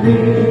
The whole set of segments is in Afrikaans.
Amen.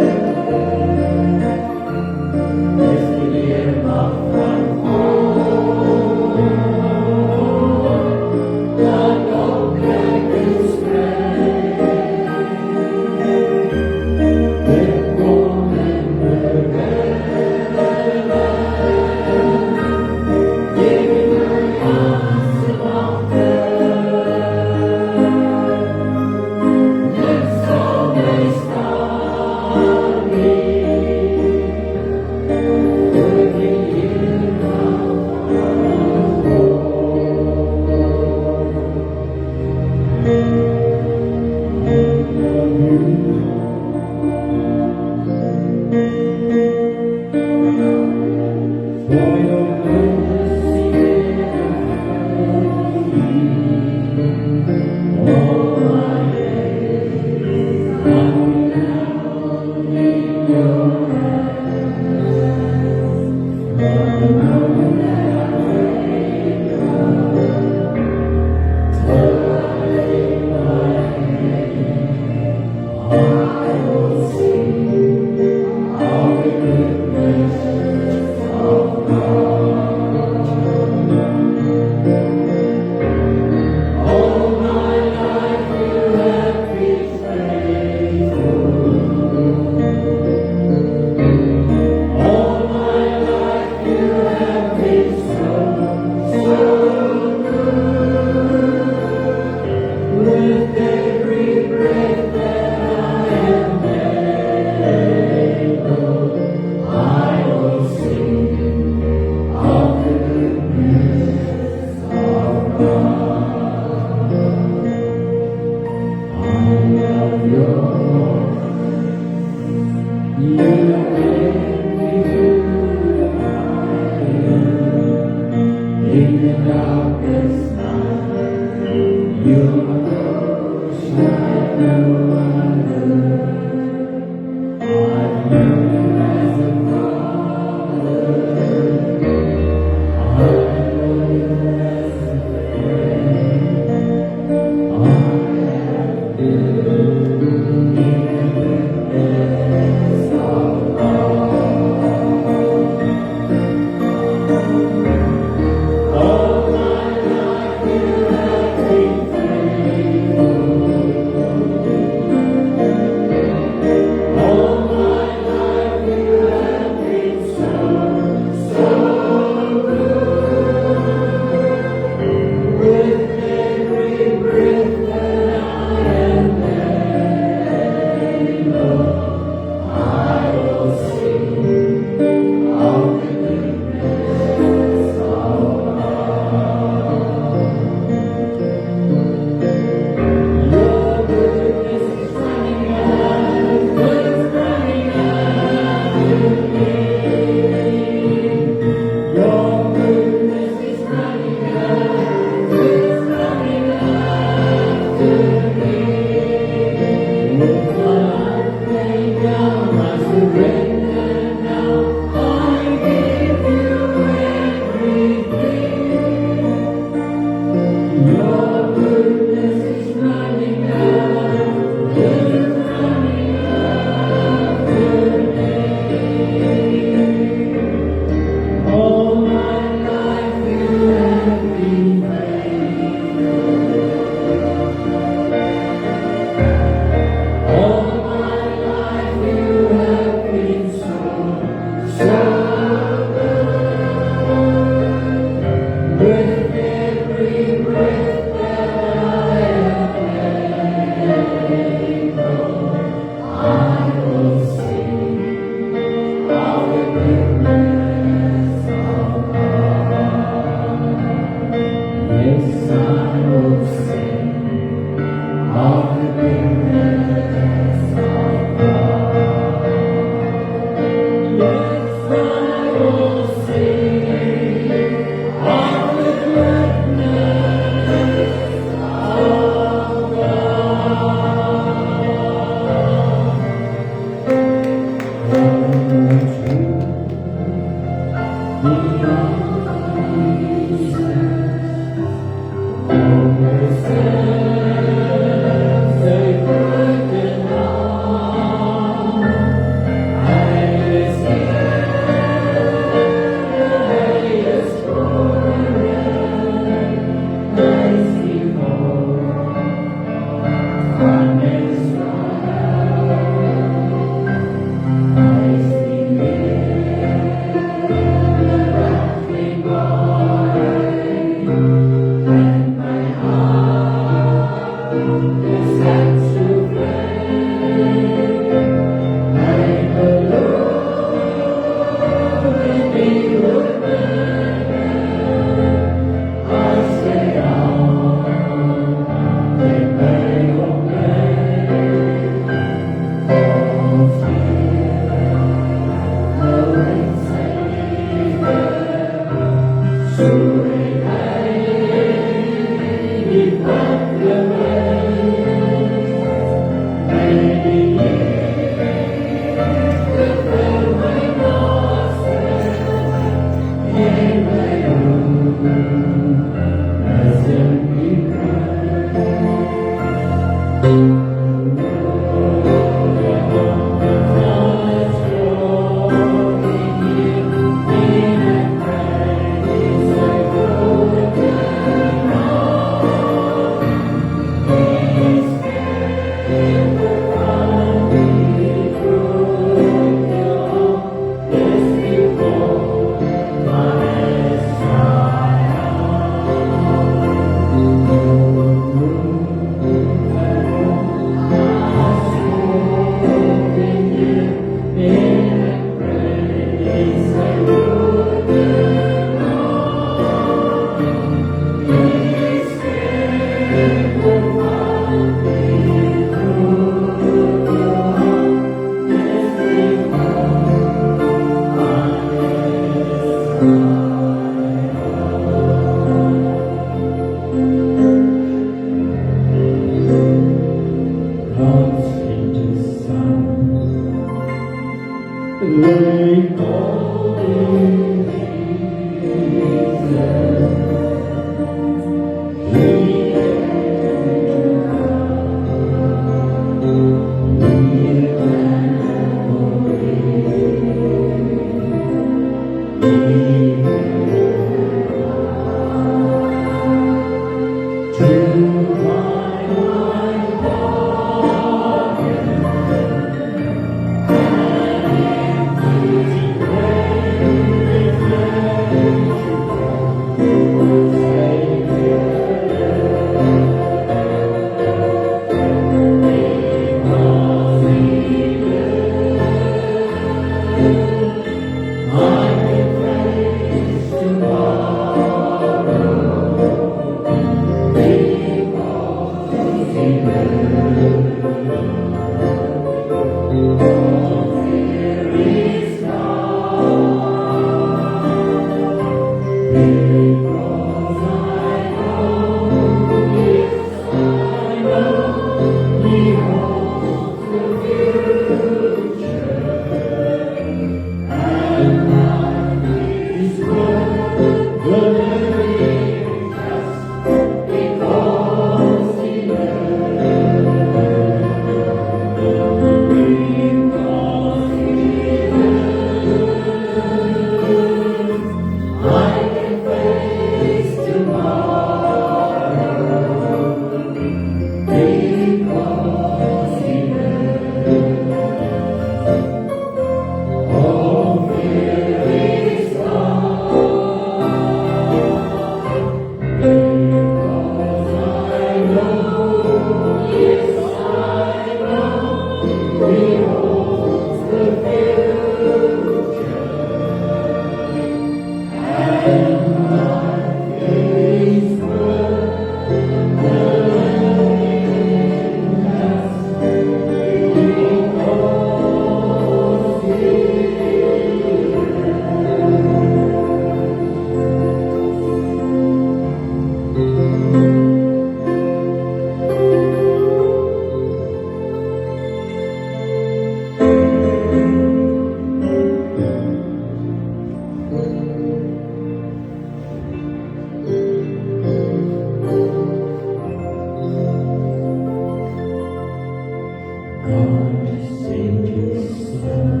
God sent His Son.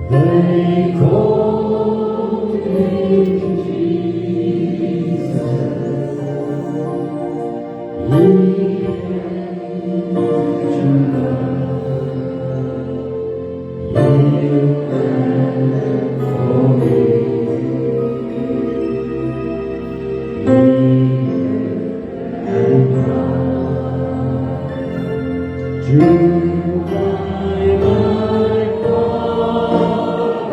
They called Him Jesus. He came to love you and for me. To buy my pardon,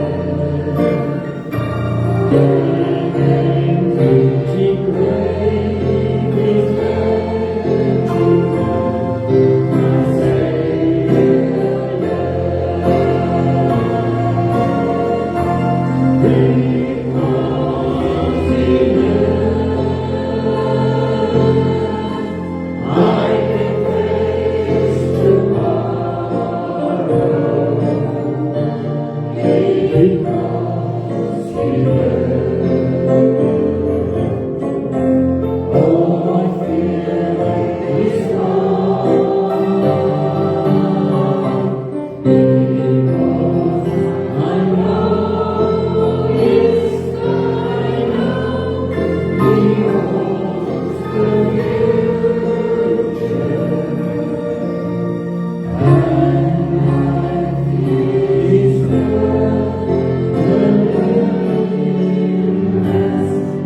dead and guilty grave is laid to rest. My Savior lives, because He lives, I can face tomorrow. Because He lives, all my fear is gone. Because I know, yes, I know, He holds the future, and life is worth the living best because He lives, and life is worth the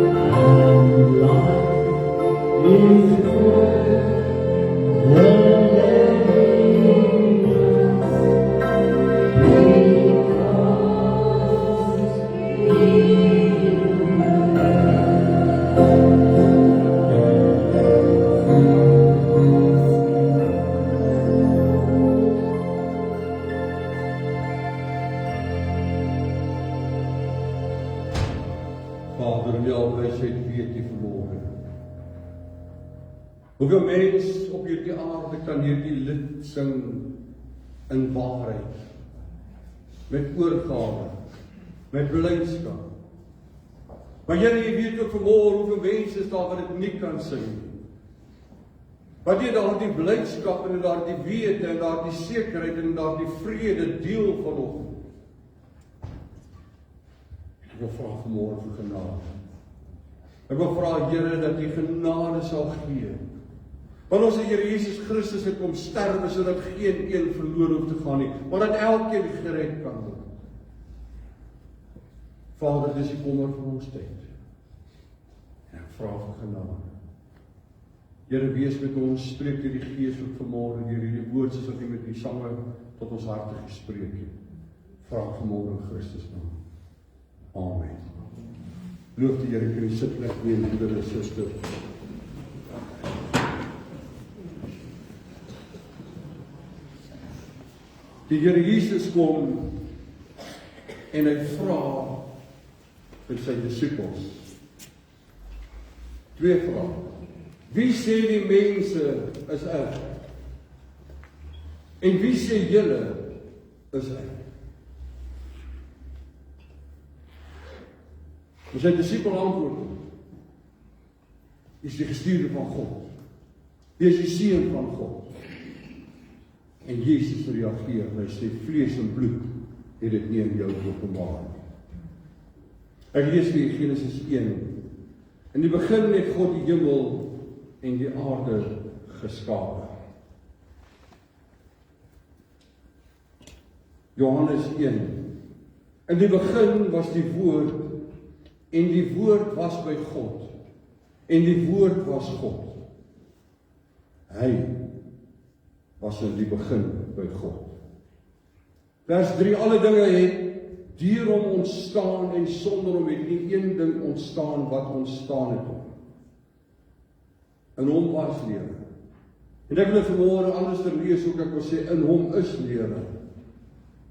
living Vader, in jou wysheid weet U vanmôre. Hoeveel mens op hierdie aarde kan hierdie lied sing in waarheid, met oorgawe, met blydskap. Maar Here, U weet ook vanmôre hoeveel mense is daar wat dit nie kan sing nie. Wat jy daardie blydskap en daardie wete en daardie sekerheid en daardie vrede deel vanoggend. Ek wil vra vanmôre vir genade. Ek wil vra Here dat U genade sal gee. Want ons Here Jesus Christus het kom sterwe sodat geen een verlore hoef te gaan nie, maar dat elkeen gered kan word. Vader, dis die kommer van ons tyd. En ek vra vir genade. Here, wees met ons, spreek deur die Gees ook vanmôre deur hierdie woord soos wat U met die sange tot ons harte gespreek het. Vra vanmôre in Christus naam. Amen. Loof die Here, kan U sit plek neem, broeder en suster. Die Here Jesus kom en hy vra met sy disippels. Twee vrae. Wie sê die mense is ek? En wie sê julle is ek? En sy disipel antwoord: Jy is die gestuurde van God. Jy is die seun van God. En Jesus reageer, hy sê vlees en bloed het dit nie in jou geopenbaar nie. Ek lees vir Genesis 1. In die begin het God die hemel en die aarde geskape. Johannes 1. In die begin was die woord en die woord was by God en die woord was God. Hy was in die begin by God. Vers 3, alle dinge het deur hom ontstaan en sonder hom het nie een ding ontstaan wat ontstaan het. In hom was lewe. En ek wil vanmôre anders te lees ook ek wil sê in hom is lewe.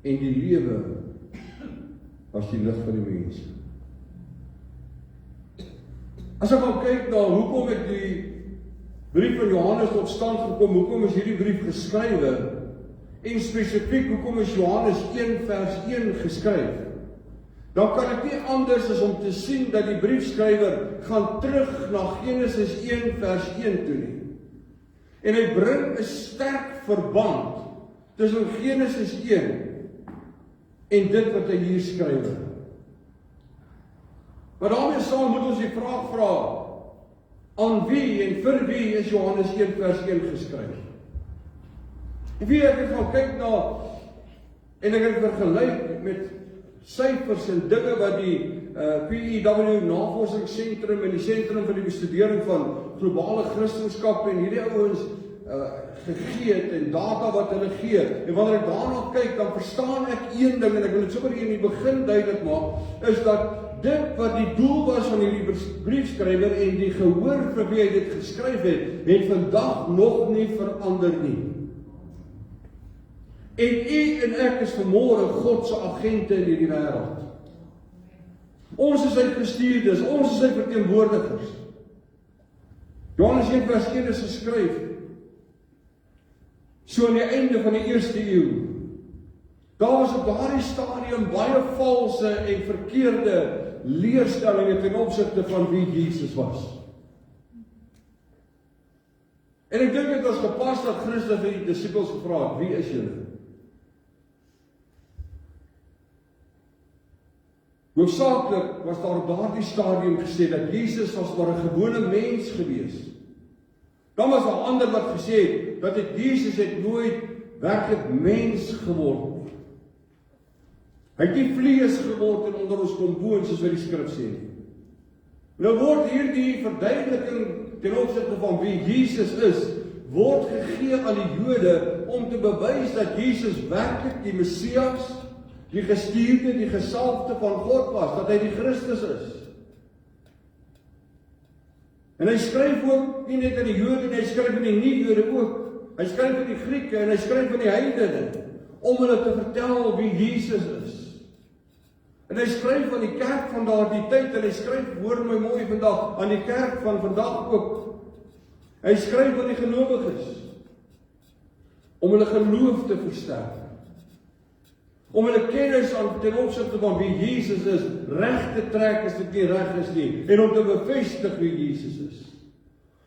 En die lewe was die lig van die mense. As ek al kyk na hoekom het die brief van Johannes tot stand gekom, hoekom is hierdie brief geskrywe, en spesifiek hoekom is Johannes 1 vers 1 geskryf, dan kan ek nie anders as om te sien dat die briefskrywer gaan terug na Genesis 1 vers 1 toe nie. En hy bring 'n sterk verband tussen Genesis 1 en dit wat hy hier skryf. Maar daarmee saam moet ons die vraag vra, aan wie en vir wie is Johannes 1 vers 1 geskryf? En wie ek het gaan kyk na, en ek het vergelyk met syfers en dinge wat die PEW Navorsingsentrum en die Sentrum vir die Bestudering van Globale Christendom en hierdie ouens gegee het en data wat hulle gee. En wanneer ek daarna kyk, dan verstaan ek een ding, en ek wil dit sommer hier in die begin duidelik maak, is dat dit wat die doel was van hierdie briefskrywer en die gehoor vir wie hy dit geskryf het vandag nog nie verander nie. En u en ek is vanmôre God se agente in hierdie wêreld. Ons is sy gestuurdes, ons is sy verteenwoordigers. Johannes 1 vers 1 is geskryf so aan die einde van die 1ste eeu. Daar was op daardie stadium baie valse en verkeerde leerstellinge ten opsigte van wie Jesus was. En ek dink dit was gepas dat Christus vir die disippels gevra het, wie is julle? Hoofsaaklik was daar op daardie stadium gesê dat Jesus was maar 'n gewone mens gewees. Dan was daar ander wat gesê het dat Jesus het nooit werklik mens geword nie. Hy het nie vlees geword en onder ons kom woon soos wat die skrif sê nie. Nou word hierdie verduideliking ten opsigte van wie Jesus is, word gegee aan die Jode om te bewys dat Jesus werklik die Messias, die gestuurde, die gesalfde van God was, dat hy die Christus is. En hy skryf ook nie net aan die Jode nie, hy skryf aan die nie-Jode ook. Hy skryf aan die Grieke en hy skryf aan die heidene om hulle te vertel wie Jesus is. En hy skryf aan die kerk van daardie tyd en hy skryf, hoor my mooi vandag, aan die kerk van vandag ook. Hy skryf aan die gelowiges om hulle geloof te versterk. Om hulle kennis aan ten opsigte van wie Jesus is reg te trek as dit nie reg is nie en om te bevestig wie Jesus is.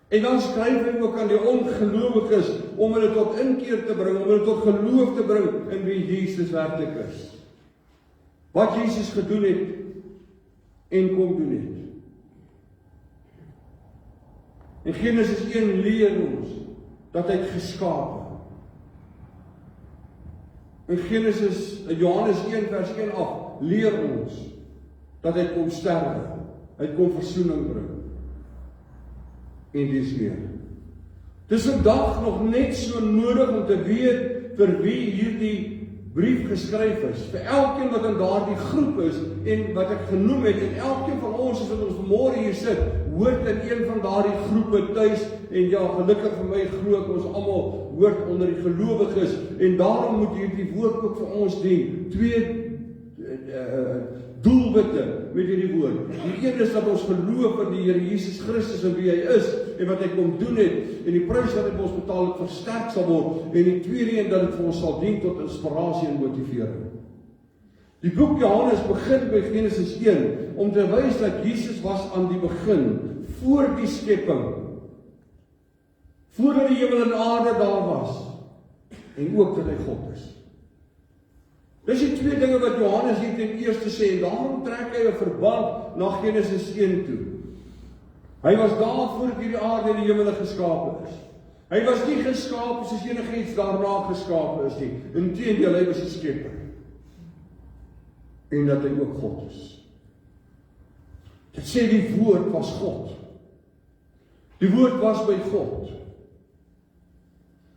En dan skryf hy ook aan die ongelowiges om hulle tot inkeer te bring, om hulle tot geloof te bring in wie Jesus werklik is. Wat Jesus gedoen het en kom doen het. En Genesis 1 leer ons dat hy het geskaap. In Johannes 1 vers 1 af leer ons dat hy kom sterwe, hy kom versoening bring. En dis meer. Dis vandag nog net so nodig om te weet vir wie hierdie brief geskryf is, vir elkeen wat in daardie groep is en wat ek genoem het, en elkeen van ons as wat ons vanmôre hier sit, hoort in een van daardie groepe tuis, en ja, gelukkig vir my glo ek ons almal hoort onder die gelowiges, en daarom moet hierdie woord ook vir ons dien. Twee doelwitte met hierdie woord. Die een is dat ons geloof in die Here Jesus Christus en wie hy is en wat hy kom doen het en die prys wat hy vir ons betaal het versterk sal word, en die tweede een dat dit vir ons sal dien tot inspirasie en motivering. Die boek Johannes begin by Genesis 1 om te wys dat Jesus was aan die begin, voor die skepping, voordat die hemel en aarde daar was, en ook dat hy God is. Dis die twee dinge wat Johannes hier ten eerste sê, en daarom trek hy 'n verband na Genesis 1 toe. Hy was daar voordat hierdie aarde en die hemel geskape is. Hy was nie geskape soos enigiets daarna geskape is nie. Inteendeel, hy was 'n skepper. En dat hy ook God is. Dit sê die woord was God. Die woord was by God.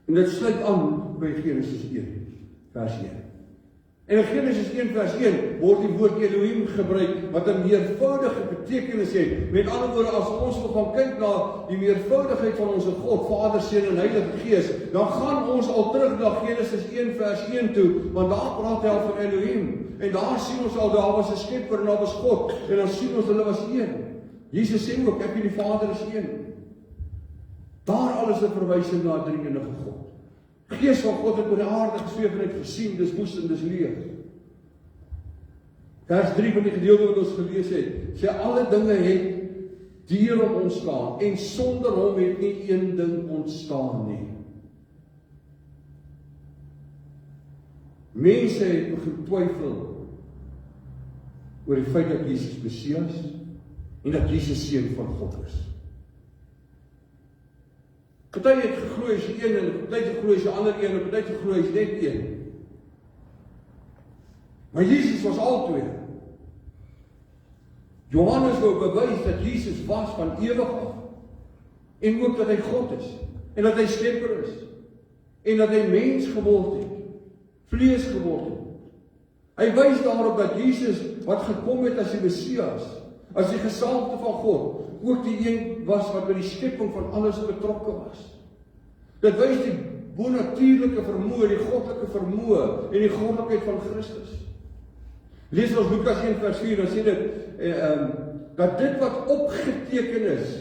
En dit sluit aan by Genesis 1 vers 1. En in Genesis 1 vers 1 word die woord Elohim gebruik wat 'n meervoudige betekenis het. Met ander woorde, as ons wil gaan kyk na die meervoudigheid van ons God, Vader, Seun en Heilige Gees, dan gaan ons al terug na Genesis 1 vers 1 toe, want daar praat hy al van Elohim. En daar sien ons al, daar was 'n skepper en daar was God, en dan sien ons hulle was een. Jesus sê ook, ek en die Vader is een. Daar alles 'n verwysing na 'n drie-enige God. Gees van God het oor die aarde gesweef en het gesien, dis woest en dis leeg. Vers 3 van die gedeelte wat ons gelees het, sê alle dinge het deur hom ontstaan, en sonder hom het nie een ding ontstaan nie. Mense het begin twyfel oor die feit dat Jesus Messias en dat Jesus seun van God is. Party het geglo hy is een en party het geglo hy is 'n ander een en party het geglo hy is net een. Maar Jesus was albei. Johannes wou bewys dat Jesus was van ewig af en ook dat hy God is en dat hy skepper is en dat hy mens geword het, vlees geword het. Hy wys daarop dat Jesus wat gekom het as die Messias, as die gesalfde van God, ook die een was wat by die skepping van alles betrokke was. Dit wys die bonatuurlike vermoë, die goddelike vermoë en die goddelikheid van Christus. Lees ons Lukas 1 vers 4, dan sê dit dat dit wat opgeteken is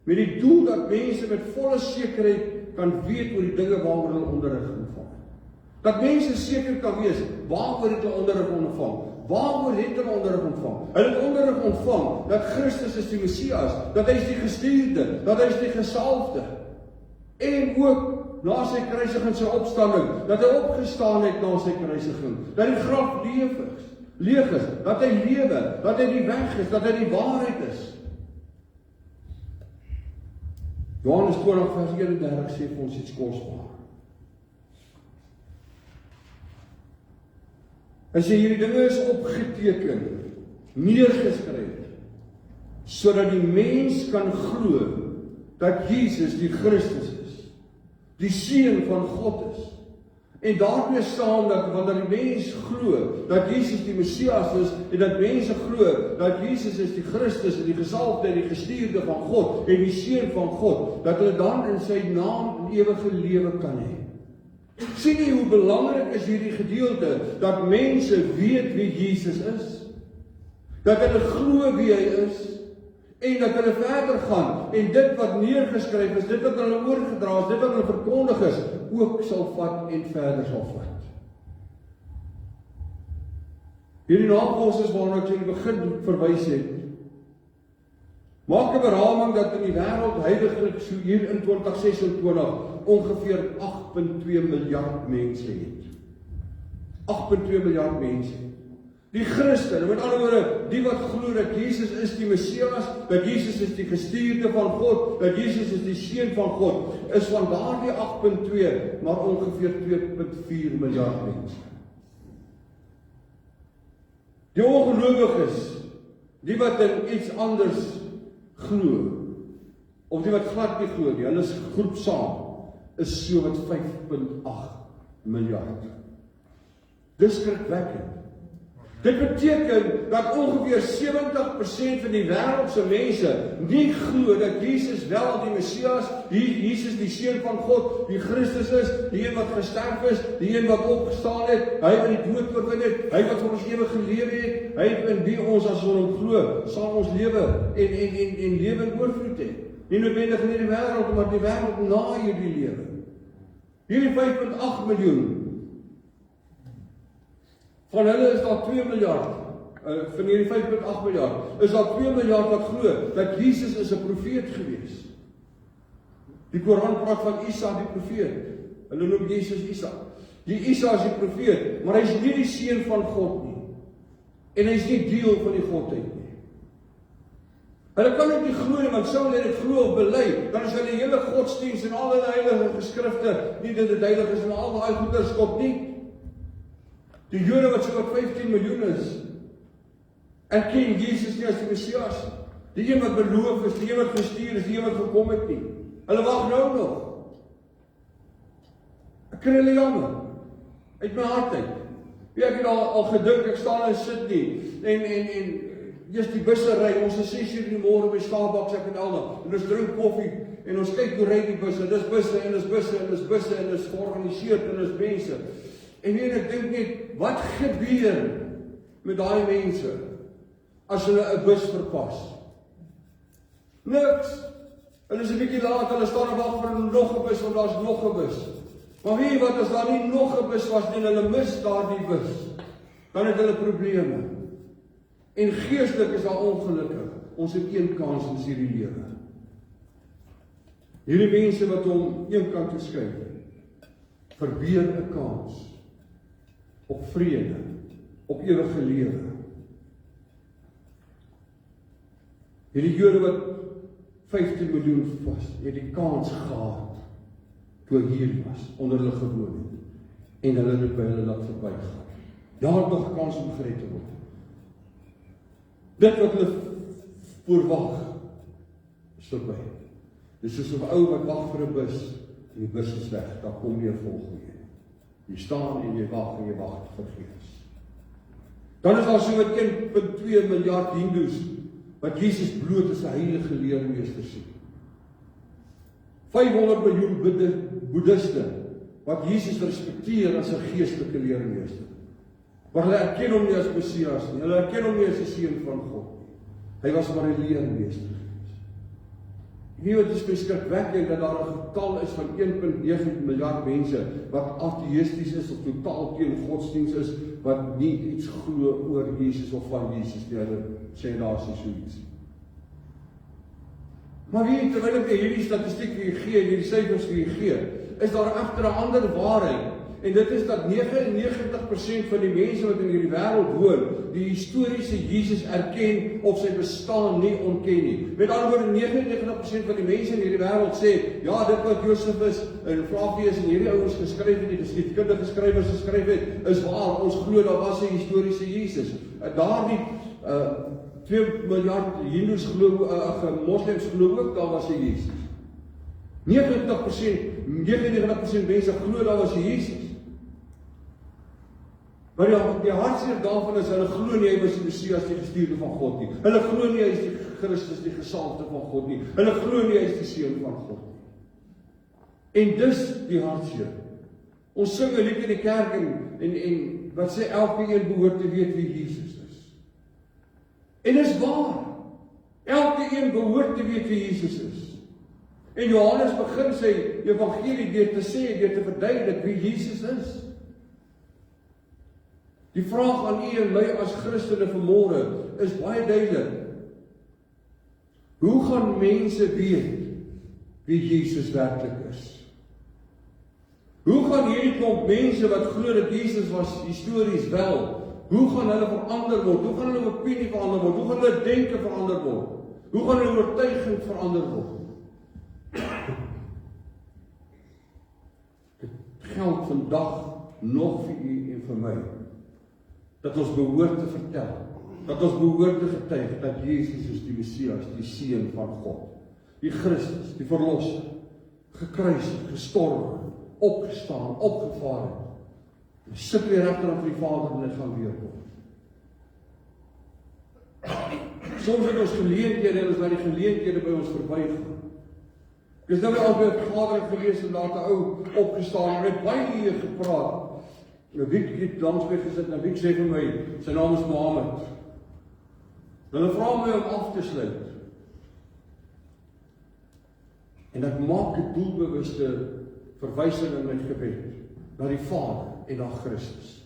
met die doel dat mense met volle sekerheid kan weet oor die dinge waaroor hulle onderrig ontvang. Dat mense seker kan wees waaroor het hulle onderrig ontvang. Waaroor het hulle onderrig ontvang? Hulle het onderrig ontvang dat Christus is die Messias, dat hy is die gestuurde, dat hy is die gesalfde. En ook na sy kruisiging en sy opstanding, dat hy opgestaan het na sy kruisiging, dat die graf leeg is, dat hy lewe, dat hy die weg is, dat hy die waarheid is. Johannes 20 vers 31 sê vir ons iets kosbaar. Hy sê hierdie dinge is opgeteken, neergeskryf, sodat die mens kan glo dat Jesus die Christus is, die seun van God is. En daarmee saam dat wanneer die mens glo dat Jesus die Messias is en dat mense glo dat Jesus is die Christus en die gesalfde en die gestuurde van God en die seun van God, dat hulle dan in sy naam 'n ewige lewe kan hê. Sien jy hoe belangrik is hierdie gedeelte dat mense weet wie Jesus is? Dat hulle glo wie hy is en dat hulle verder gaan en dit wat neergeskryf is, dit wat hulle oorgedra is, dit wat hulle verkondig is, ook sal vat en verder sal vat. Hierdie navorsers waarna ek in die begin verwys het, maak 'n beraming dat in die wêreld heiliglik so hier in 2026 ongeveer 8.2 miljard mense het. 8.2 miljard mense. Die Christen, met ander woorde, die wat glo dat Jesus is die Messias, dat Jesus is die gestuurde van God, dat Jesus is die seun van God, is van daardie 8.2 maar ongeveer 2.4 miljard mense. Die ongelowiges, die wat in iets anders glo, of die wat glad nie glo nie, hulle is groep saam, is so wat 5.8 miljard. Dis skrikwekkend. Dit beteken dat ongeveer 70% van die wêreldse mense nie glo dat Jesus wel die Messias, Jesus die seun van God, die Christus is, die een wat gesterf is, die een wat opgestaan het, hy wat die dood oorwin het, hy wat vir ons ewig gelewe het, hy in wie ons as ons hom glo, sal ons lewe en lewe in oorvloed hê. Nie noodwendig in hierdie wêreld, maar die wêreld na hierdie lewe. Hierdie 5.8 miljoen. Van hulle is daar 2 miljard, van hierdie 5.8 miljard, is daar 2 miljard wat glo, dat Jesus is 'n profeet gewees. Die Koran praat van Isa die profeet, hulle noem Jesus Isa. Die Isa is die profeet, maar hy is nie die seun van God nie, en hy is nie deel van die Godheid nie. Hulle kan ook nie glo nie, want sou hulle dit glo of bely, dan is hulle hele godsdienst en al hulle heilige geskrifte, nie dat dit heilig is en al daai goeders klop nie. Die Jode wat so wat 15 miljoen is, erken Jesus nie as die Messias. Die een wat beloof is, die een wat gestuur is, die een wat gekom het nie. Hulle wag nou nog. Ek kry hulle jammer. Uit my hart uit. Ek het al gedink, ek staan in Sydney, en eers die busse ry, ons is 6 uur in die môre by Starbucks, ek en Elna, en ons drink koffie, en ons kyk hoe ry die busse, dis busse, en dis busse, en dis busse, en dis georganiseerd, en dis mense. En ek dink net, wat gebeur met daai mense as hulle 'n bus verpas? Niks. Hulle is 'n bietjie laat, hulle staan en wag vir nog 'n bus, want daar's nog 'n bus. Maar weet jy wat, as daar nie nog 'n bus was nie, en hulle mis daardie bus, dan het hulle probleme. En geestelik is daar ongelukkig. Ons het een kans in hierdie lewe. Hierdie mense wat hom een kant toe skuif, verbeur 'n kans op vrede, op ewige lewe. Hierdie Jode wat 15 miljoen was, het die kans gehad toe hy hier was, onder hulle gewoon het. En hulle het by hulle laat verbygaan. Daar het nog 'n kans om gered te word. Dit wat hulle voorwag, is verby. Dis soos 'n ou wat wag vir 'n bus, en die bus is weg, daar kom nie 'n volgende nie. Jy staan en jy wag vergeefs. Dan is daar so wat 1,2 miljard Hindoes, wat Jesus bloot as 'n heilige leermeester sien. 500 miljoen boeddhiste, wat Jesus respekteer as 'n geestelike leermeester. Maar hulle erken hom nie as Messias nie, hulle erken hom nie as die seun van God nie. Hy was maar 'n leermeester. Jy weet, dit is skrikwekkend dat daar 'n getal is van 1,9 miljard mense wat ateïsties is of totaal teen godsdienst is, wat nie iets glo oor Jesus of van Jesus nie. Hulle sê daar is so iets. Maar weet, terwyl ek hierdie statistiek vir julle gee, hierdie syfers vir julle gee, is daar egter 'n ander waarheid. En dit is dat 99% van die mense wat in hierdie wêreld woon, die historiese Jesus erken of sy bestaan nie ontken nie. Met ander woorde, 99% van die mense in hierdie wêreld sê, ja, dit wat Josefus en Flavius en hierdie ouens geskryf het, die geskiedkundige skrywers geskryf het, is waar. Ons glo daar was 'n historiese Jesus. Daardie 2 miljard Hindoes glo, moslems glo ook daar was 'n Jesus. 99% mense glo daar was 'n Jesus. Maar die hartseer daarvan is, hulle glo nie hy was die Messias, die gestuurde van God nie. Hulle glo nie hy is die Christus, die gesalfde van God nie. Hulle glo nie hy is die seun van God nie. En dis die hartseer. Ons sing 'n lied in die kerk en wat sê elke een behoort te weet wie Jesus is. En dis waar. Elke een behoort te weet wie Jesus is. En Johannes begin sy evangelie deur te sê, deur te verduidelik wie Jesus is. Die vraag aan u en my as Christene vanmôre is baie duidelik. Hoe gaan mense weet wie Jesus werklik is? Hoe gaan hierdie klomp mense wat glo dat Jesus was histories wel, hoe gaan hulle verander word? Hoe gaan hulle opinie verander word? Hoe gaan hulle denke verander word? Hoe gaan hulle oortuiging verander word? Dit geld vandag nog vir u en vir my, dat ons behoort te vertel, dat ons behoort te getuig, dat Jesus is die Messias, die seun van God, die Christus, die verlosser, gekruisig, gestorwe, opgestaan, opgevaar het, sit weer regterhand van die Vader en dit gaan weer kom. Soms het ons geleenthede en ons laat die geleenthede by ons verbygaan. Ek is nou al by 'n vergadering gewees en daar 'n ou opgestaan en het baie gepraat. Nou wie het langs my gesit en wie sê vir my, sy naam is Mohammed. Hulle vra my om af te sluit. En ek maak 'n doelbewuste verwysing in my gebed na die Vader en na Christus.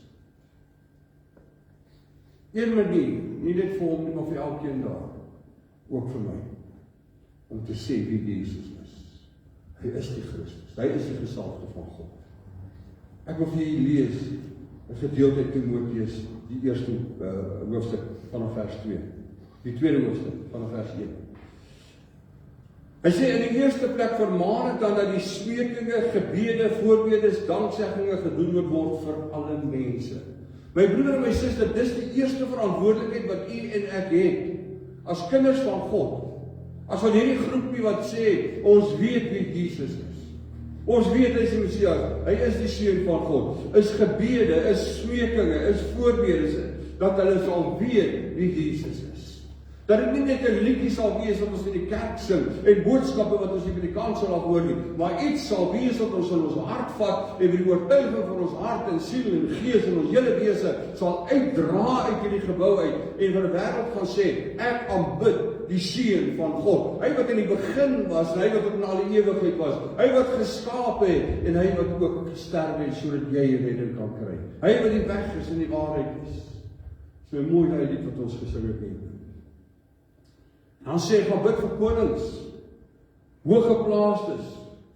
Een manier, nie net vir hom nie, maar vir elkeen daar, ook vir my, om te sê wie Jesus is. Hy is die Christus, hy is die gesalfde van God. Ek wil vir julle lees 'n gedeelte uit Timoteus, die eerste hoofstuk vanaf vers 2. Die tweede hoofstuk vanaf vers 1. Hy sê in die eerste plek vermaan ek dan dat die smekinge, gebede, voorbedes, danksegginge gedoen word vir alle mense. My broeder en my suster, dis die eerste verantwoordelikheid wat u en ek het as kinders van God. As van hierdie groepie wat sê ons weet wie Jesus is. Ons weet hy is die Messias, hy is die seun van God. Is gebede, is smekinge, is voorbedes, dat hulle sal weet wie Jesus is. Dat dit nie net 'n liedjie sal wees wat ons in die kerk sing en boodskappe wat ons hier by die kansel af hoor nie, maar iets sal wees wat ons in ons hart vat en met die oortuiging van ons hart en siel en gees en ons hele wese sal uitdra uit hierdie gebou uit en vir die wêreld gaan sê, ek aanbid die seun van God. Hy wat in die begin was, en hy wat in alle ewigheid was, hy wat geskaap het en hy wat ook gesterf het sodat jy redding kan kry. Hy wat die weg is en die waarheid is. Dis 'n mooi lied wat ons gesing het nie. Dan sê gaan bid vir konings, hooggeplaastes,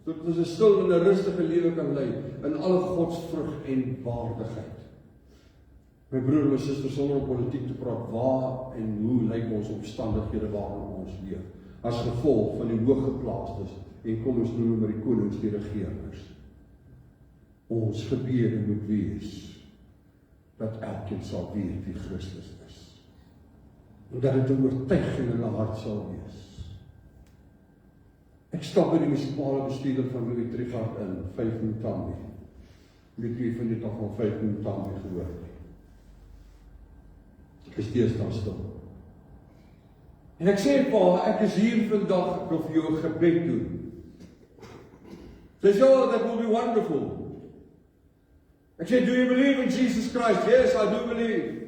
sodat ons 'n stil en 'n rustige lewe kan lei in alle godsvrug en waardigheid. My broer en my suster, sonder om politiek te praat, waar en hoe lyk ons omstandighede waarin ons leef, as gevolg van die hooggeplaastes en kom ons noem maar die konings, die regerders. Ons gebede moet wees dat elkeen sal weet wie Christus is. En dat dit 'n oortuiging in hulle hart sal wees. Ek stap by die munisipale bestuurder van Louis Trichardt in 5 Mthambi. Weet wie van dit al van 5 Mthambi gehoor het? Ek is deesdae stil. En ek sê, pa, ek is hier vandag, ek wil vir jou 'n gebed doen. Sy sê, oh, that will be wonderful. Ek sê, do you believe in Jesus Christ? Yes, I do believe.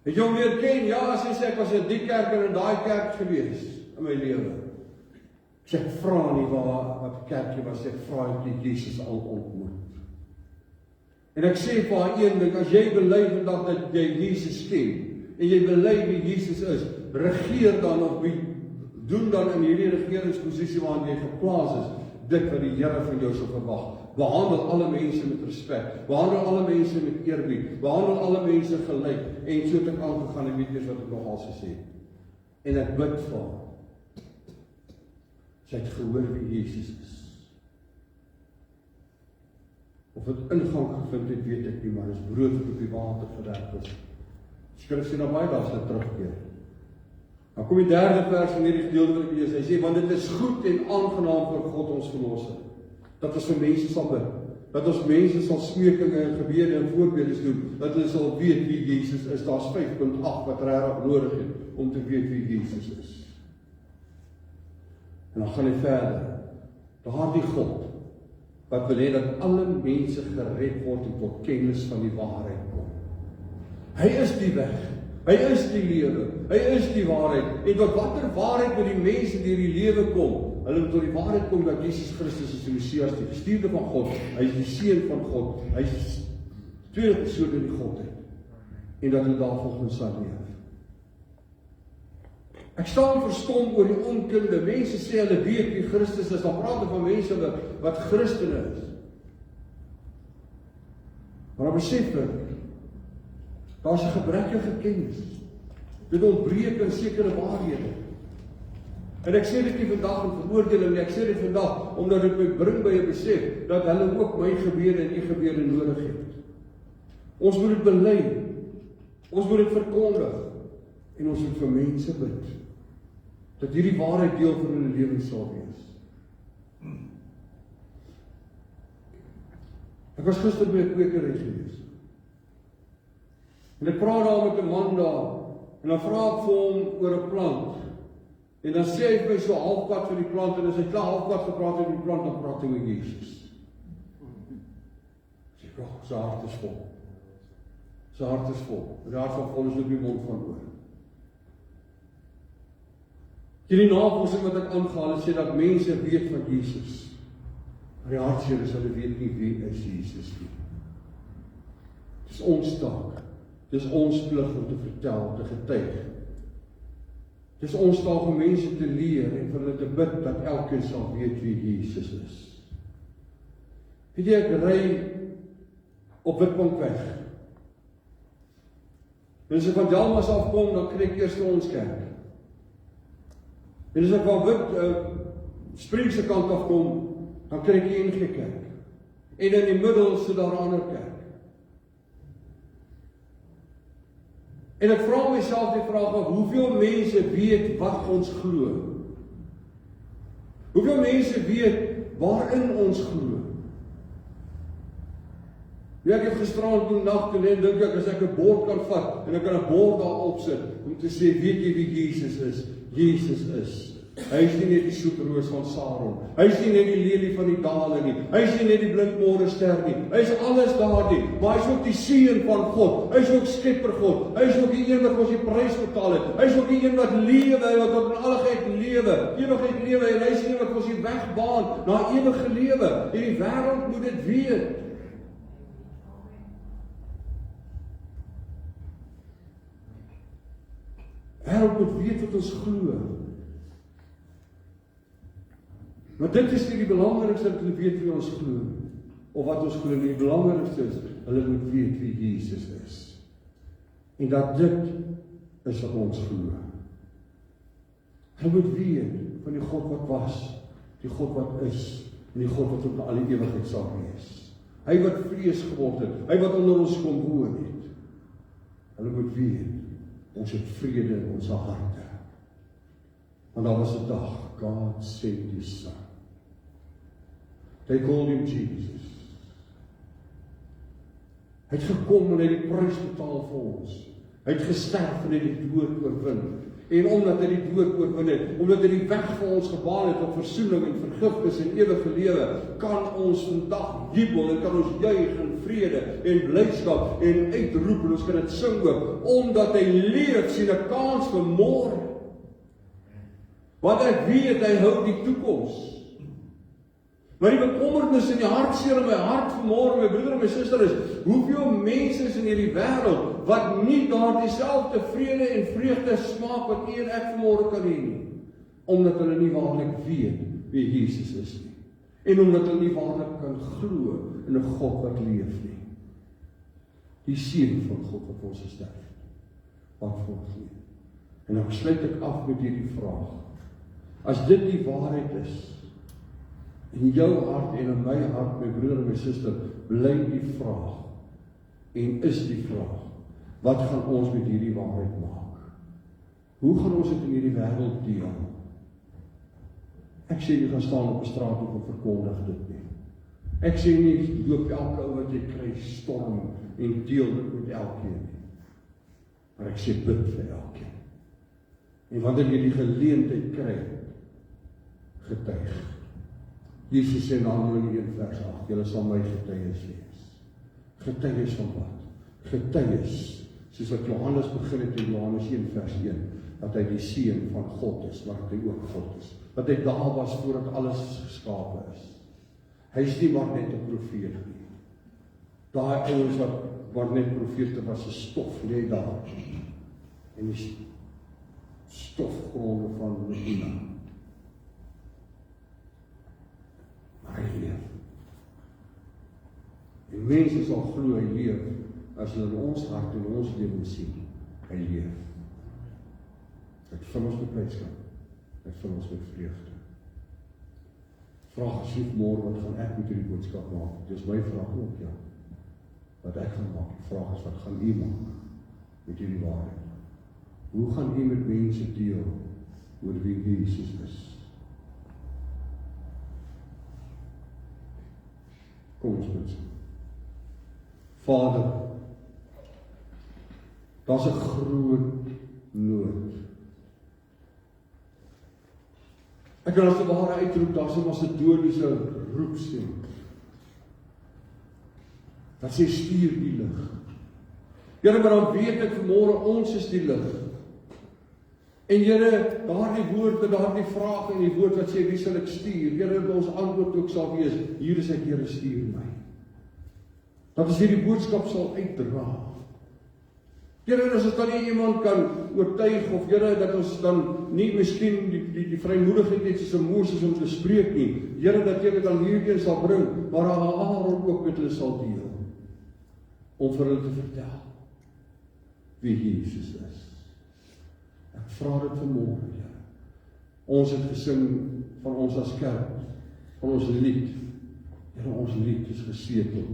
Het jy hom weer ken? Ja, sê ek was in die kerk en in daai kerk gewees in my lewe. Ek vra nie wat kerkie was, ek vra het Jesus al ontmoet. En ek sê vir haar een ding, as jy bely vandag dat jy Jesus ken, en jy bely wie Jesus is, regeer dan of doen dan in hierdie regeringsposisie waarin jy geplaas is, dit wat die Here van jou sal verwag. Behandel alle mense met respek, behandel alle mense met eerbied, behandel alle mense gelyk, en so het ek aangegaan en weet eers wat ek nog al gesê het. En ek bid vir haar. Sy het gehoor wie Jesus is. Of het ingang gevind het, weet ek nie, maar is brood wat op die water gewerk is. Skrif sê na baie dae sal terugkeer. Dan kom die 3de vers van hierdie gedeelte wat ek lees. Hy sê, want dit is goed en aangenaam vir God ons verlosser, dat ons vir mense sal bid, dat ons mense sal smeekinge en gebede en voorbedes doen, dat hulle sal weet wie Jesus is. Daar's 5.8 wat regtig nodig het om te weet wie Jesus is. En dan gaan hy verder. Daardie God wat wil hê dat alle mense gered word en tot kennis van die waarheid kom. Hy is die weg, hy is die lewe, hy is die waarheid. En tot watter waarheid moet die mense deur die lewe kom? Hulle moet tot die waarheid kom dat Jesus Christus is die Messias, die gestuurde van God, hy is die seun van God, hy is die tweede persoon in die Godheid. En dat hulle daarvolgens sal leef. Ek staan verstom oor die onkunde. Mense sê hulle weet wie Christus is, dan praat hulle van mense wat Christene is. Maar dan besef ek, daar's 'n gebrekkige kennis. Dit ontbreek in sekere waarhede. En ek sê dit nie vandag in veroordeling nie, ek sê dit vandag omdat dit my bring by 'n besef dat hulle ook my gebede en u gebede nodig het. Ons moet dit bely. Ons moet dit verkondig. En ons moet vir mense bid dat hierdie waarheid deel van hulle lewens sal wees. Ek was gister by 'n kwekery gewees. En ek praat daar met 'n man daar, en dan vra ek vir hom oor 'n plant. En dan sê hy vir my so halfpad van die plant, en as hy klaar halfpad gepraat het oor die plant, dan praat hy oor Jesus. Sê ek, sy hart is vol. Sy hart is vol. En die hart van vol is ook die mond van oor. Hierdie navorsing wat ek aangehaal het, sê dat mense weet van Jesus. Maar die hartseer is hulle weet nie wie is Jesus nie. Dis ons taak. Dis ons plig om te vertel, te getuig. Dis ons taak om mense te leer en vir hulle te bid dat elkeen sal weet wie Jesus is. Weet jy, ek ry op Witbankweg. En as ek van Delmas afkom, dan kry ek eers ons kerk. En as ek van Springse kant afkom, dan kry ek die NG Kerk. En in die middel sit daar 'n ander kerk. En ek vra myself die vraag af, hoeveel mense weet wat ons glo? Hoeveel mense weet waarin ons glo? Ja, ek het gisterand toe nag toe net dink ek, as ek 'n bord kan vat en ek kan 'n bord daarop sit om te sê, weet jy wie Jesus is? Jesus is. Hy is nie net die soetroos van Saron. Hy is nie net die lelie van die dale nie. Hy is nie net die blinkmôre ster nie. Hy is alles daardie, maar hy is ook die seun van God. Hy is ook skepper God. Hy is ook die een wat ons die prys betaal het. Hy is ook die een wat lewe, wat tot in alligheid lewe, ewigheid lewe, en hy is die een wat ons die weg baan na ewige lewe. En die wêreld moet dit weet. Wêreld moet weet wat ons glo. Maar dit is nie die belangrikste dat hulle weet wie ons glo, of wat ons glo nie. Die belangrikste is, hulle moet weet wie Jesus is. En dat dit is wat ons glo. Hulle moet weet van die God wat was, die God wat is, en die God wat op alle ewigheid sal wees. Hy wat vlees geword het, hy wat onder ons kom woon het. Hulle moet weet, ons het vrede in ons harte. Want daar was 'n dag, God sent His Son. They called Him Jesus. Hy het gekom en hy het die prys betaal vir ons. Hy het gesterf en hy het die dood oorwin. En omdat hy die dood oorwin het, omdat hy die weg vir ons gebaan het op versoening en vergifnis en ewige lewe, kan ons vandag jubel en kan ons juig in vrede en blydskap en uitroep en ons kan dit sing ook, omdat hy leef, sien 'n kans vir môre. Want ek weet hy hou die toekoms. Maar die bekommernis en die hartseer in my hart vanmôre, my broeder en my suster, is hoeveel mense is in hierdie wêreld wat nie daardie selfde vrede en vreugde smaak wat u en ek vanmôre kan hê nie, omdat hulle nie waarlik weet wie Jesus is nie, en omdat hulle nie waarlik kan glo in 'n God wat leef nie. Die seun van God wat vir ons gesterf het, wat vir ons leef. En dan sluit ek af met hierdie vraag: as dit die waarheid is, in jou hart en in my hart, my broeder en my suster, bly die vraag, en is die vraag, wat gaan ons met hierdie waarheid maak? Hoe gaan ons dit in hierdie wêreld deel? Ek sê nie gaan staan op 'n straat en verkondig dit nie. Ek sê nie loop elke ou wat jy kry storm en deel dit met elkeen nie. Maar ek sê bid vir elkeen. En wanneer jy die geleentheid kry, getuig. Jesus sê in Handelinge 1 vers 8, julle sal my getuies wees. Getuies van wat? Getuies, soos wat Johannes begin het in Johannes 1 vers 1, dat hy die seun van God is, maar dat hy ook God is. Dat hy daar was voordat alles geskape is. Hy is nie maar net 'n profeet nie. Daai ouens wat net profete was, 'n stof lê daar. En die stofgronde van Medina. Maar hy leef. En mense sal glo hy leef, as hulle in ons hart en ons lewe sien, hy leef. Dit vul ons met blydskap, dit vul ons met vreugde. Vraag asseblief môre, wat gaan ek met hierdie boodskap maak? Dis my vraag ook, ja. Wat ek gaan maak, die vraag is, wat gaan u maak met hierdie waarheid? Hoe gaan u met mense deel oor wie Jesus is? Kom ons bid. Vader, daar's 'n groot nood. Ek kan as 'n ware uitroep, daar's 'n Macedoniese roepstem. Dat sê stuur die lig. Here, maar dan weet ek vanmôre ons is die lig. En Here, daardie woorde, daardie vraag in die woord wat sê, wie sal ek stuur? Here, ons antwoord ook sal wees, hier is ek, Here, stuur my. Dat ons hierdie boodskap sal uitdra. Here, as ons dan nie iemand kan oortuig, of Here, dat ons dan nie miskien die vrymoedigheid het soos Moses om te spreek nie. Here, dat Jy dit dan hierheen sal bring, maar Aaron ook met hulle sal deel. Om vir hulle te vertel wie Jesus is. Ek vra dit vanmôre, Here. Ons het gesing van ons as kerk, van ons lied. Here, ons lied is gesetel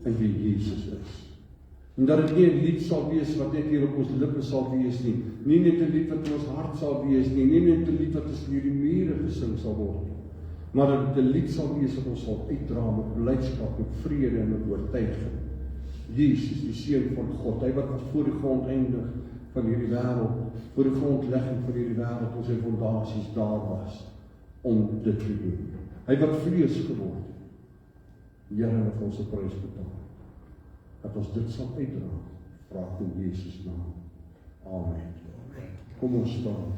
in wie Jesus is. En dat dit nie 'n lied sal wees wat net hier op ons lippe sal wees nie. Nie net 'n lied wat in ons hart sal wees nie. Nie net 'n lied wat tussen hierdie mure gesing sal word nie. Maar dat dit 'n lied sal wees wat ons sal uitdra met blydskap, met vrede en met oortuiging. Jesus, die seun van God, hy wat voor die grondeindig van hierdie wêreld, voor die grondlegging van hierdie wêreld, ons sy fondasies daar was, om dit te doen. Hy wat vlees geword het. Here, wat ons 'n prys betaal. Dat ons dit sal uitdra, vra ek in Jesus naam. Amen. Kom ons staan.